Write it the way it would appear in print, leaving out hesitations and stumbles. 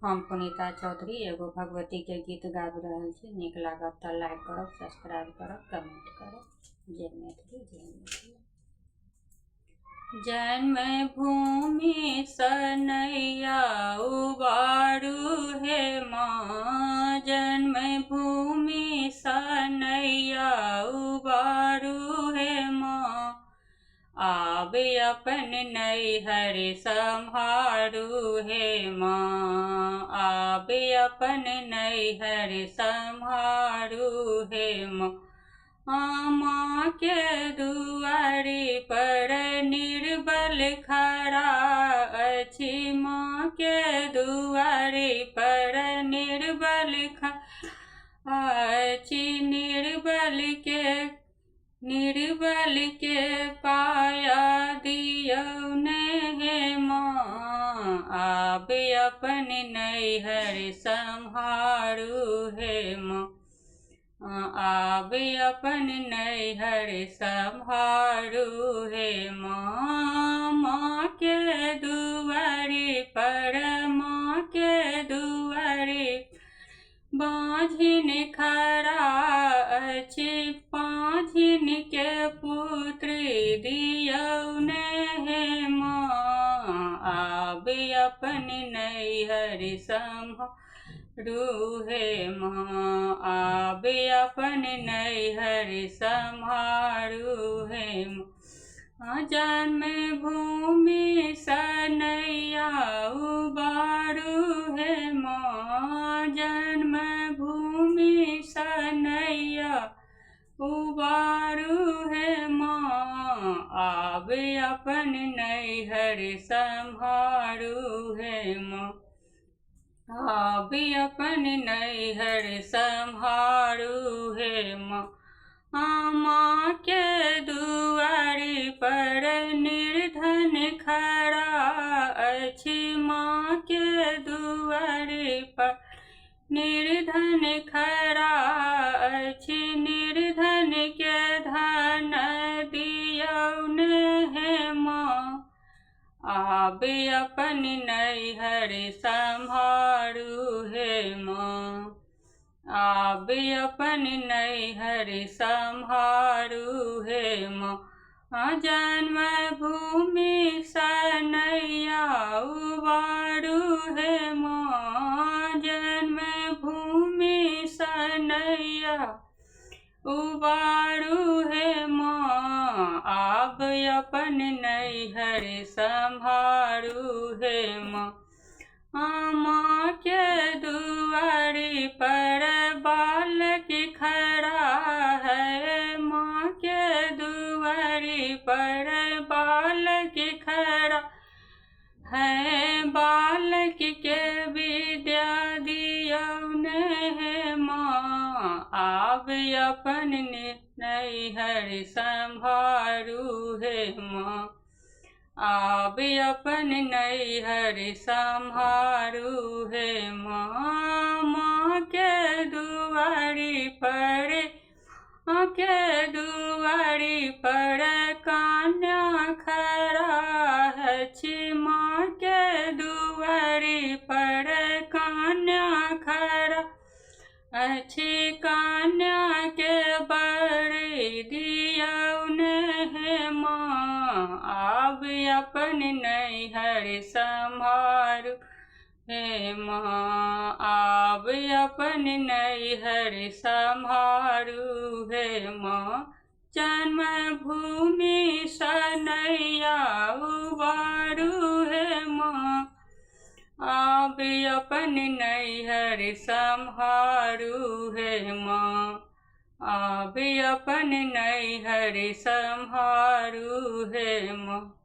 हम पुनीता चौधरी एगो भगवती के गीत गाबि रहल छी। नीक लागत तऽ लाइक करब, सब्सक्राइब करब, कमेंट करब। जय मैथिली, जय मैथिली। जन्म भूमि सनैया उबारू हे माँ, जन्म भूमि सनैया उबारू हे माँ। आबे अपन नैहर सम्हारू हे माँ, आबे अपन नैहर सम्हारू हे माँ। माँ के दुआरी पर निर्बल खड़ा अछि, माँ के दुआरी पर निर्बल खड़ा अछि। निर्बल के पाया दियौन हे माँ, आबे अपन नैहर सम्हारू हे माँ। आबे अपन नैहर सम्हारू हे माँ। माँ के दुआरी पर, माँ के दुआरी बाँझिन खड़ा अछि, बाँझिन के पुत्र दियौन हे माँ। आबे अपन नैहर सम्हारू हे माँ, आबे अपन नैहर सम्हारू हे माँ। जन्म भूमि सनैया उबारू हे माँ, जन्म भूमि सनैया उबारू हे माँ। आबे अपन नैहर सम्हारू हे माँ, आबे अपन नैहर सम्हारू हे माँ। माँ के दुआरी पर निर्धन खड़ा अछि, माँ के दुआरी पर निर्धन खड़ा अछि। निर्धन के धन दियौन हे माँ, आबे अपन नैहर सम्हारू हे माँ, आबे अपन नैहर सम्हारू हे माँ। जन्म भूमि सनैया उबारू हे माँ, जन्म भूमि सनैया उबारू हे माँ। आब अपन नैहर सम्हारू हे माँ। माँ के दुआरी पर बालक खड़ा है, माँ के दुआरी पर बालक खड़ा है। बालक के विद्या दियौन हे माँ, आब अपन नैहर सम्हारू हे माँ, आब अपन नैहर सम्हारू हे माँ। माँ के दुआरी पर, माँ के दुआरी पर कन्या खड़ा अछि, माँ के दुआरी पर कन्या खड़ा अछि। कन्या के वर दियौन हे माँ, आब अपन नैहर सम्हारू हे माँ, आब अपन नैहर सम्हारू हे माँ। जन्म भूमि सनैया उबारू हे माँ, आब अपन नैहर सम्हारू हे माँ, आब अपन नैहर सम्हारू हे माँ।